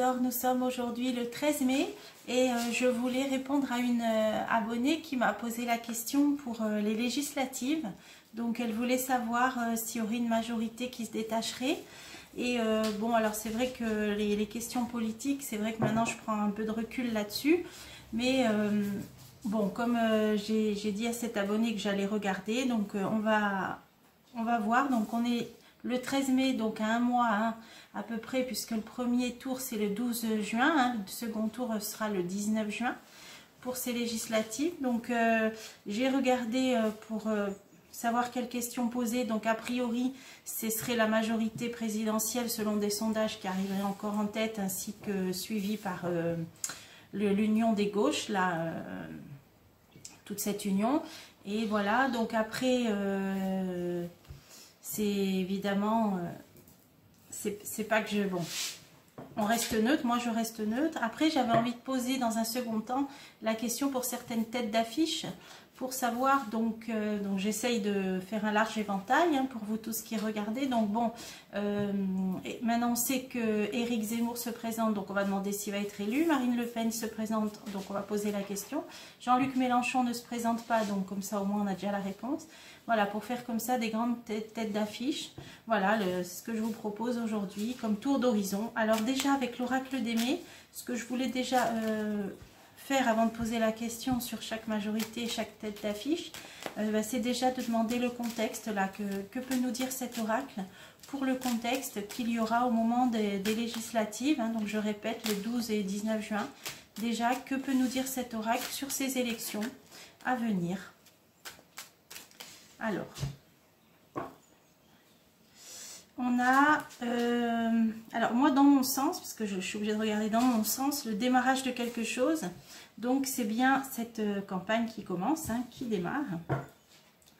Alors nous sommes aujourd'hui le 13 mai et je voulais répondre à une abonnée qui m'a posé la question pour les législatives. Donc elle voulait savoir s'il y aurait une majorité qui se détacherait. Et bon, alors c'est vrai que les questions politiques, c'est vrai que maintenant je prends un peu de recul là-dessus. Mais bon, comme j'ai dit à cet abonné que j'allais regarder, donc on va voir. Donc on est le 13 mai, donc à un mois hein, à peu près, puisque le premier tour c'est le 12 juin, hein, le second tour sera le 19 juin pour ces législatives. Donc j'ai regardé pour savoir quelles questions poser. Donc a priori ce serait la majorité présidentielle selon des sondages qui arriveraient encore en tête, ainsi que suivi par l'union des gauches, là, toute cette union. Et voilà, donc après c'est évidemment c'est pas que je... Bon, on reste neutre, moi je reste neutre. Après j'avais envie de poser dans un second temps la question pour certaines têtes d'affiche, pour savoir, donc j'essaye de faire un large éventail hein, pour vous tous qui regardez. Donc bon, maintenant on sait que Éric Zemmour se présente, donc on va demander s'il va être élu. Marine Le Pen se présente, donc on va poser la question. Jean-Luc Mélenchon ne se présente pas, donc comme ça au moins on a déjà la réponse. Voilà, pour faire comme ça des grandes têtes d'affiche. Voilà ce que je vous propose aujourd'hui comme tour d'horizon. Alors déjà avec l'oracle des mai, ce que je voulais déjà faire avant de poser la question sur chaque majorité, chaque tête d'affiche, c'est déjà de demander le contexte là, que peut nous dire cet oracle pour le contexte qu'il y aura au moment des législatives, hein, donc je répète le 12 et 19 juin. Déjà, que peut nous dire cet oracle sur ces élections à venir? Alors, on a, alors moi dans mon sens, parce que je suis obligée de regarder dans mon sens, le démarrage de quelque chose. Donc c'est bien cette campagne qui commence, hein, qui démarre.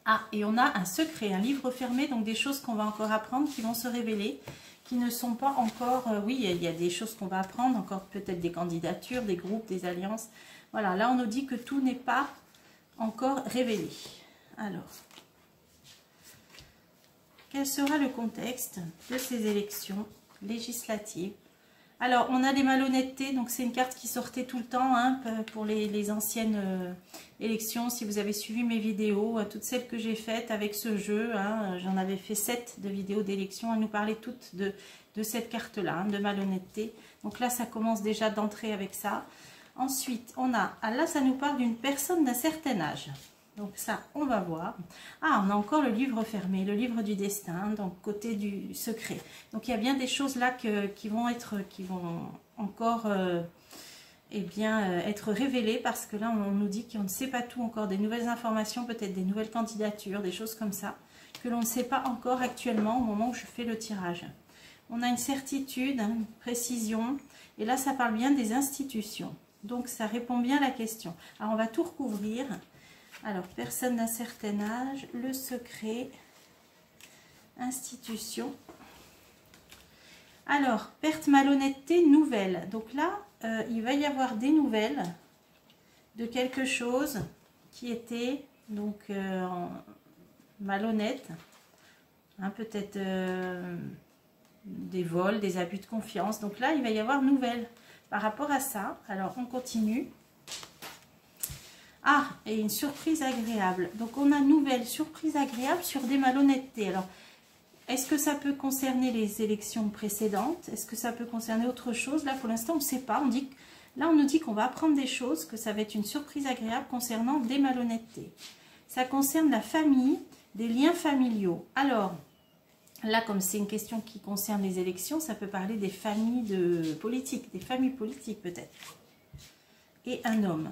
Ah, et on a un secret, un livre fermé, donc des choses qu'on va encore apprendre, qui vont se révéler, qui ne sont pas encore, oui, il y a des choses qu'on va apprendre, encore peut-être des candidatures, des groupes, des alliances. Voilà, là on nous dit que tout n'est pas encore révélé. Alors... quel sera le contexte de ces élections législatives? Alors, on a des malhonnêtetés, donc c'est une carte qui sortait tout le temps hein, pour les anciennes élections. Si vous avez suivi mes vidéos, toutes celles que j'ai faites avec ce jeu, hein, j'en avais fait 7 de vidéos d'élections, elles nous parlaient toutes de cette carte-là, hein, de malhonnêteté. Donc là, ça commence déjà d'entrer avec ça. Ensuite, on a, là, ça nous parle d'une personne d'un certain âge. Donc ça, on va voir. Ah, on a encore le livre fermé, le livre du destin, donc côté du secret. Donc il y a bien des choses là qui vont encore être révélées, parce que là on nous dit qu'on ne sait pas tout encore, des nouvelles informations, peut-être des nouvelles candidatures, des choses comme ça, que l'on ne sait pas encore actuellement au moment où je fais le tirage. On a une certitude, hein, une précision, et là ça parle bien des institutions. Donc ça répond bien à la question. Alors on va tout recouvrir. Alors, personne d'un certain âge, le secret, institution. Alors, perte, malhonnêteté, nouvelle. Donc là, il va y avoir des nouvelles de quelque chose qui était donc malhonnête. Hein, peut-être des vols, des abus de confiance. Donc là, il va y avoir nouvelles par rapport à ça. Alors, on continue. Ah, et une surprise agréable. Donc, on a nouvelle surprise agréable sur des malhonnêtetés. Alors, est-ce que ça peut concerner les élections précédentes? Est-ce que ça peut concerner autre chose? Là, pour l'instant, on ne sait pas. Là, on nous dit qu'on va apprendre des choses, que ça va être une surprise agréable concernant des malhonnêtetés. Ça concerne la famille, des liens familiaux. Alors, là, comme c'est une question qui concerne les élections, ça peut parler des familles politiques, des familles politiques peut-être. Et un homme.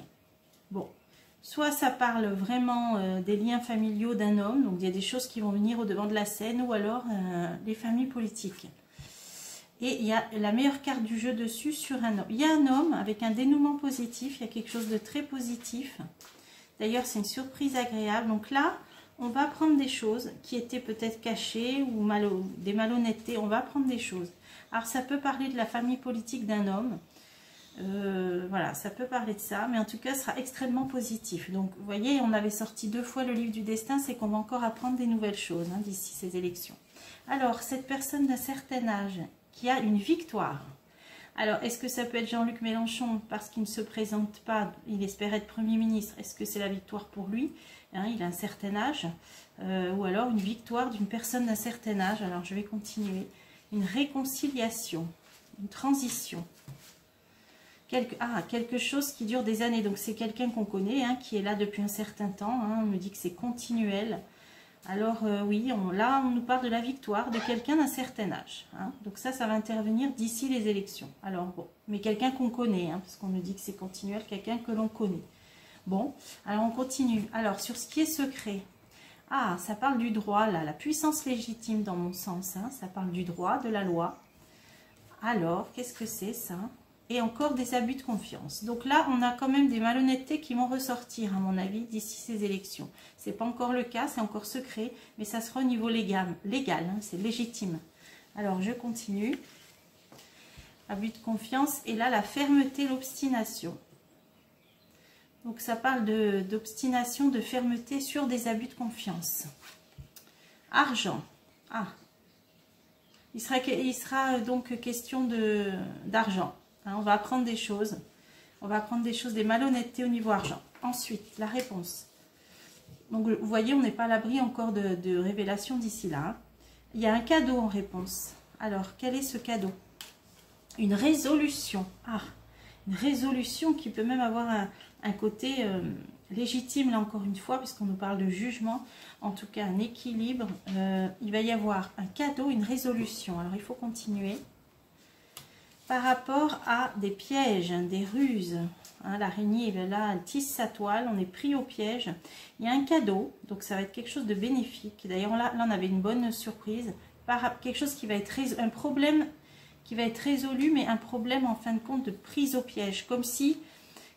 Bon. Soit ça parle vraiment des liens familiaux d'un homme, donc il y a des choses qui vont venir au devant de la scène, ou alors les familles politiques. Et il y a la meilleure carte du jeu dessus sur un homme. Il y a un homme avec un dénouement positif, il y a quelque chose de très positif. D'ailleurs, c'est une surprise agréable. Donc là, on va apprendre des choses qui étaient peut-être cachées ou des malhonnêtetés. On va apprendre des choses. Alors ça peut parler de la famille politique d'un homme. Voilà, ça peut parler de ça, mais en tout cas, ce sera extrêmement positif. Donc, vous voyez, on avait sorti 2 fois le livre du destin, c'est qu'on va encore apprendre des nouvelles choses hein, d'ici ces élections. Alors, cette personne d'un certain âge qui a une victoire. Alors, est-ce que ça peut être Jean-Luc Mélenchon parce qu'il ne se présente pas, il espère être Premier ministre? Est-ce que c'est la victoire pour lui? Hein, il a un certain âge. Ou alors une victoire d'une personne d'un certain âge. Alors, je vais continuer. Une réconciliation, une transition. Quelque chose qui dure des années. Donc, c'est quelqu'un qu'on connaît, hein, qui est là depuis un certain temps. Hein, on me dit que c'est continuel. Alors oui, là on nous parle de la victoire de quelqu'un d'un certain âge. Hein. Donc ça va intervenir d'ici les élections. Alors bon, mais quelqu'un qu'on connaît, hein, parce qu'on nous dit que c'est continuel, quelqu'un que l'on connaît. Bon, alors on continue. Alors sur ce qui est secret, ça parle du droit là, la puissance légitime dans mon sens. Hein, ça parle du droit, de la loi. Alors, qu'est-ce que c'est ça? Et encore des abus de confiance. Donc là, on a quand même des malhonnêtetés qui vont ressortir, à mon avis, d'ici ces élections. Ce n'est pas encore le cas, c'est encore secret, mais ça sera au niveau légal, hein, c'est légitime. Alors, je continue. Abus de confiance, et là, la fermeté, l'obstination. Donc, ça parle d'obstination, de fermeté sur des abus de confiance. Argent. Il sera donc question d'argent. On va apprendre des choses. On va apprendre des choses, des malhonnêtetés au niveau argent. Ensuite, la réponse. Donc, vous voyez, on n'est pas à l'abri encore de révélations d'ici là. Hein. Il y a un cadeau en réponse. Alors, quel est ce cadeau? Une résolution. Une résolution qui peut même avoir un côté légitime, là encore une fois, puisqu'on nous parle de jugement. En tout cas, un équilibre. Il va y avoir un cadeau, une résolution. Alors, il faut continuer. Par rapport à des pièges, des ruses, hein, l'araignée là, elle tisse sa toile, on est pris au piège. Il y a un cadeau, donc ça va être quelque chose de bénéfique. D'ailleurs là on avait une bonne surprise, quelque chose qui va être un problème qui va être résolu, mais un problème en fin de compte de prise au piège, comme si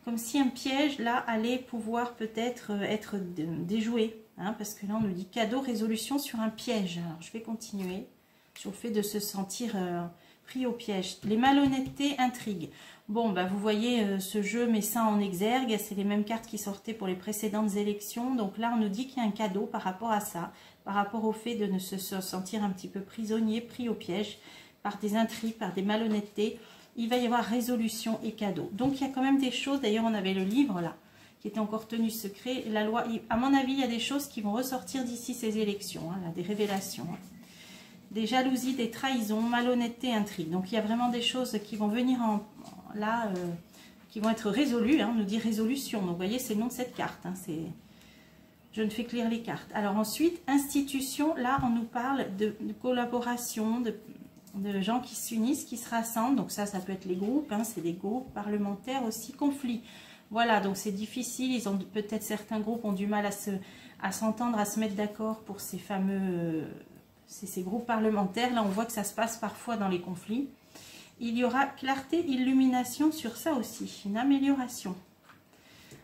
un piège là allait pouvoir peut-être être déjoué, hein, parce que là on nous dit cadeau, résolution sur un piège. Alors je vais continuer sur le fait de se sentir pris au piège. Les malhonnêtetés, intrigues. Bon, vous voyez, ce jeu met ça en exergue. C'est les mêmes cartes qui sortaient pour les précédentes élections. Donc là, on nous dit qu'il y a un cadeau par rapport à ça, par rapport au fait de ne se sentir un petit peu prisonnier, pris au piège, par des intrigues, par des malhonnêtetés. Il va y avoir résolution et cadeau. Donc, il y a quand même des choses. D'ailleurs, on avait le livre, là, qui était encore tenu secret. La loi, à mon avis, il y a des choses qui vont ressortir d'ici ces élections, hein, là, des révélations, hein. Des jalousies, des trahisons, malhonnêteté, intrigue. Donc il y a vraiment des choses qui vont venir qui vont être résolues. Hein, on nous dit résolution. Donc vous voyez, c'est le nom de cette carte. Hein, je ne fais que lire les cartes. Alors ensuite, institution. Là, on nous parle de collaboration, de gens qui s'unissent, qui se rassemblent. Donc ça peut être les groupes. Hein, c'est des groupes parlementaires aussi. Conflits. Voilà, donc c'est difficile. Ils ont peut-être certains groupes ont du mal à s'entendre, à se mettre d'accord pour ces fameux... ces groupes parlementaires. Là, on voit que ça se passe parfois dans les conflits. Il y aura clarté, illumination sur ça aussi. Une amélioration.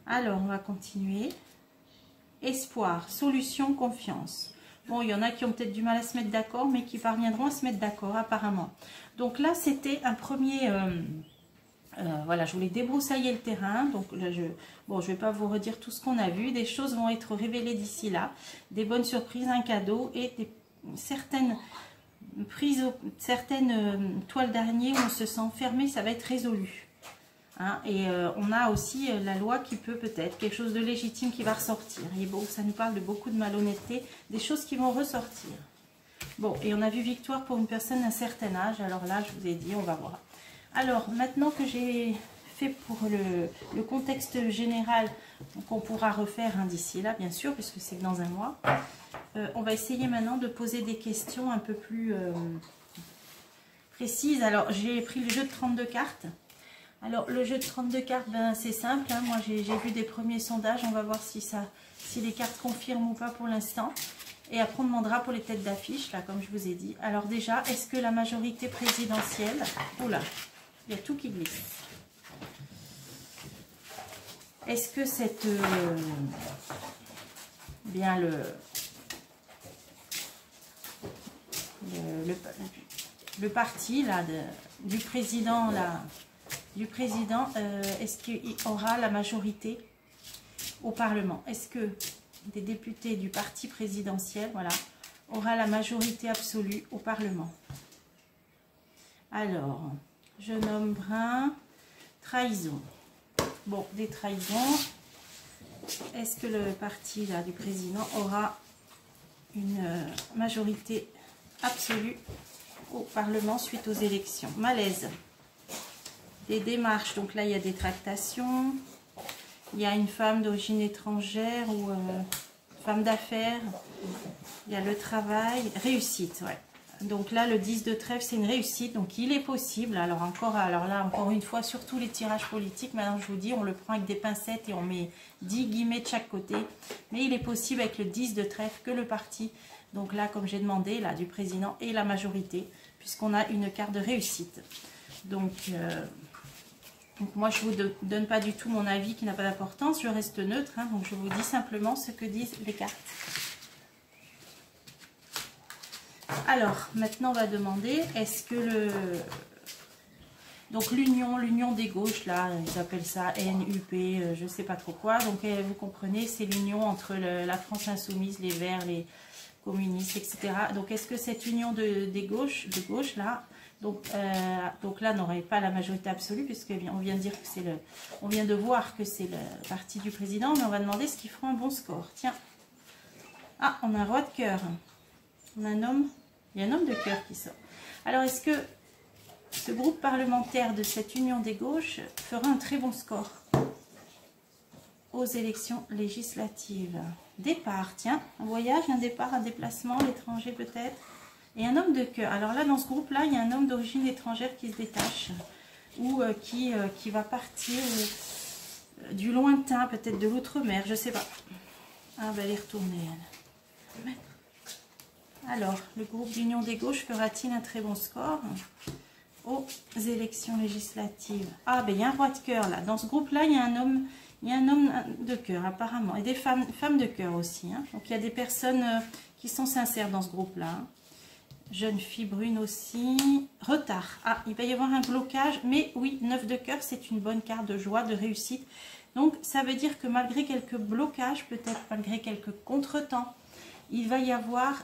Alors, on va continuer. Espoir, solution, confiance. Bon, il y en a qui ont peut-être du mal à se mettre d'accord, mais qui parviendront à se mettre d'accord, apparemment. Donc là, c'était un premier... voilà, je voulais débroussailler le terrain. Donc là, je ne vais pas vous redire tout ce qu'on a vu. Des choses vont être révélées d'ici là. Des bonnes surprises, un cadeau et certaines toiles d'araignée où on se sent fermé, ça va être résolu. Hein, et on a aussi la loi qui peut-être, quelque chose de légitime qui va ressortir. Et bon, ça nous parle de beaucoup de malhonnêteté, des choses qui vont ressortir. Bon, et on a vu victoire pour une personne d'un certain âge. Alors là, je vous ai dit, on va voir. Alors, maintenant que j'ai fait pour le contexte général, qu'on pourra refaire d'ici là, bien sûr, puisque c'est dans un mois, on va essayer maintenant de poser des questions un peu plus précises. Alors, j'ai pris le jeu de 32 cartes. Alors, le jeu de 32 cartes, c'est simple. Hein. Moi, j'ai vu des premiers sondages. On va voir si les cartes confirment ou pas pour l'instant. Et après, on demandera pour les têtes d'affiche, là, comme je vous ai dit. Alors déjà, est-ce que la majorité présidentielle... Oula, il y a tout qui glisse. Est-ce que cette... bien le parti là, du président, est-ce qu'il aura la majorité au Parlement? Est-ce que des députés du parti présidentiel, voilà, aura la majorité absolue au Parlement? Alors, Jeune homme brun, trahison. Bon, des trahisons. Est-ce que le parti là, du président aura une majorité absolue au Parlement suite aux élections? Malaise. Des démarches, donc là il y a des tractations. Il y a une femme d'origine étrangère ou femme d'affaires. Il y a le travail. Réussite, ouais. Donc là, le 10 de trèfle, c'est une réussite. Donc il est possible. Alors là, encore une fois, surtout les tirages politiques, maintenant je vous dis, on le prend avec des pincettes et on met 10 guillemets de chaque côté. Mais il est possible avec le 10 de trèfle que le parti, donc là, comme j'ai demandé, là, du président et la majorité, puisqu'on a une carte de réussite. Donc moi, je ne vous donne pas du tout mon avis qui n'a pas d'importance. Je reste neutre. Hein, donc je vous dis simplement ce que disent les cartes. Alors, maintenant, on va demander, est-ce que donc l'union des gauches, là, ils appellent ça NUP, je ne sais pas trop quoi. Donc, vous comprenez, c'est l'union entre la France insoumise, les Verts, les communistes, etc. Donc, est-ce que cette union de gauche, là, donc là, n'aurait pas la majorité absolue, puisqu'on vient de dire que c'est on vient de voir que c'est le parti du président, mais on va demander ce qu'ils feront un bon score. Tiens. Ah, on a un roi de cœur. On a un homme. Il y a un homme de cœur qui sort. Alors, est-ce que ce groupe parlementaire de cette union des gauches fera un très bon score aux élections législatives? Départ, tiens, un voyage, un départ, un déplacement, l'étranger peut-être. Et un homme de cœur. Alors là, dans ce groupe-là, il y a un homme d'origine étrangère qui se détache ou qui va partir du lointain, peut-être de l'outre-mer, je ne sais pas. Ah, ben, elle est retournée, elle. Alors, le groupe d'Union des gauches fera-t-il un très bon score aux élections législatives? Ah, ben il y a un roi de cœur là. Dans ce groupe-là, il y a un homme de cœur apparemment. Et des femmes de cœur aussi. Hein. Donc, il y a des personnes qui sont sincères dans ce groupe-là. Hein. Jeune fille brune aussi. Retard. Ah, il va y avoir un blocage. Mais oui, 9 de cœur, c'est une bonne carte de joie, de réussite. Donc, ça veut dire que malgré quelques blocages, peut-être malgré quelques contretemps, il va y avoir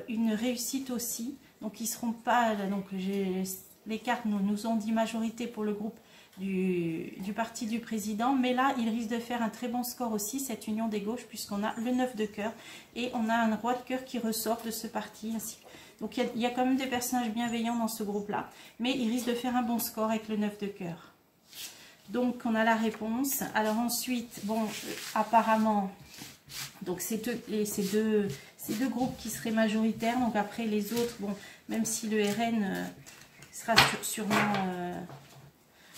une réussite aussi. Donc, ils ne seront pas... Donc, les cartes nous ont dit majorité pour le groupe du parti du président. Mais là, il risque de faire un très bon score aussi, cette union des gauches, puisqu'on a le 9 de cœur. Et on a un roi de cœur qui ressort de ce parti. Ainsi. Donc, il y a quand même des personnages bienveillants dans ce groupe-là. Mais il risque de faire un bon score avec le 9 de cœur. Donc, on a la réponse. Alors ensuite, bon, apparemment... Donc, c'est ces deux groupes qui seraient majoritaires. Donc, après, les autres, bon, même si le RN sera sûrement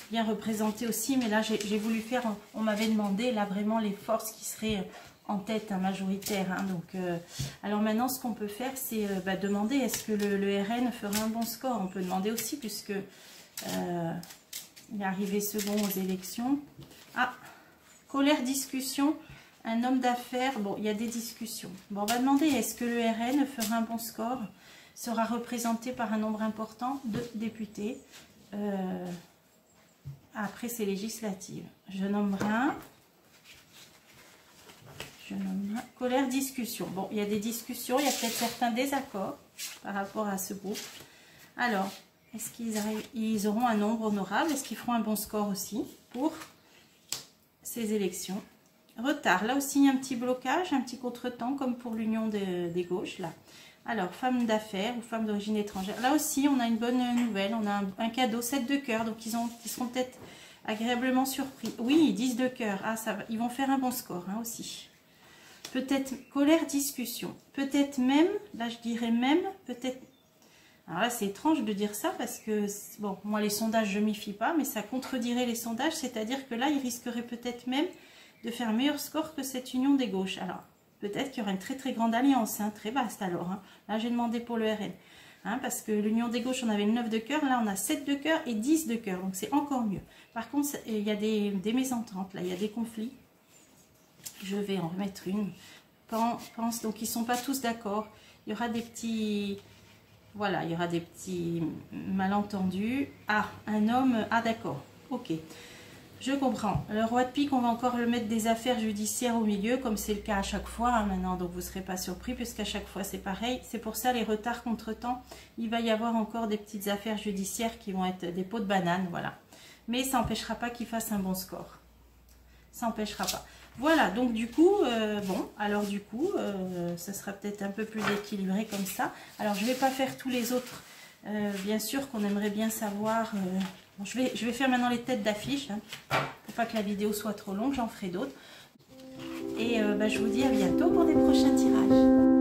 bien représenté aussi. Mais là, j'ai voulu faire, on m'avait demandé, là, vraiment les forces qui seraient en tête, hein, majoritaires. Hein, donc, alors maintenant, ce qu'on peut faire, c'est demander, est-ce que le RN fera un bon score? On peut demander aussi, puisque il est arrivé second aux élections. Ah, colère, discussion. Un homme d'affaires, bon, il y a des discussions. Bon, on va demander, est-ce que le RN fera un bon score? Sera représenté par un nombre important de députés après ces législatives. Jeune homme brun. Colère, discussion. Bon, il y a des discussions, il y a peut-être certains désaccords par rapport à ce groupe. Alors, est-ce qu'ils auront un nombre honorable? Est-ce qu'ils feront un bon score aussi pour ces élections? Retard, là aussi il y a un petit blocage, un petit contretemps comme pour l'union des gauches là. Alors, femme d'affaires ou femme d'origine étrangère. Là aussi, on a une bonne nouvelle, on a un cadeau, 7 de cœur, donc ils seront peut-être agréablement surpris. Oui, 10 de cœur, ah, ça va, ils vont faire un bon score hein, aussi. Peut-être colère, discussion, peut-être même, là je dirais même, peut-être... Alors là, c'est étrange de dire ça parce que, bon, moi les sondages, je ne m'y fie pas, mais ça contredirait les sondages, c'est-à-dire que là, ils risqueraient peut-être même de faire un meilleur score que cette union des gauches. Alors, peut-être qu'il y aura une très très grande alliance, hein, très vaste alors. Hein. Là, j'ai demandé pour le RN. Hein, parce que l'union des gauches, on avait le 9 de cœur, là on a 7 de cœur et 10 de cœur. Donc c'est encore mieux. Par contre, il y a des mésententes, là, il y a des conflits. Je vais en remettre une. Pense, donc ils ne sont pas tous d'accord. Il y aura des petits... Voilà, il y aura des petits malentendus. Ah, un homme... Ah d'accord, ok. Je comprends. Le roi de pique, on va encore le mettre des affaires judiciaires au milieu, comme c'est le cas à chaque fois hein, maintenant, donc vous ne serez pas surpris, puisqu'à chaque fois c'est pareil. C'est pour ça les retards contre-temps, il va y avoir encore des petites affaires judiciaires qui vont être des pots de banane, voilà. Mais ça n'empêchera pas qu'il fasse un bon score. Ça n'empêchera pas. Voilà, donc du coup, ça sera peut-être un peu plus équilibré comme ça. Alors, je ne vais pas faire tous les autres, bien sûr, qu'on aimerait bien savoir. Bon, je vais faire maintenant les têtes d'affiche, hein, pour pas que la vidéo soit trop longue, j'en ferai d'autres. Et je vous dis à bientôt pour des prochains tirages.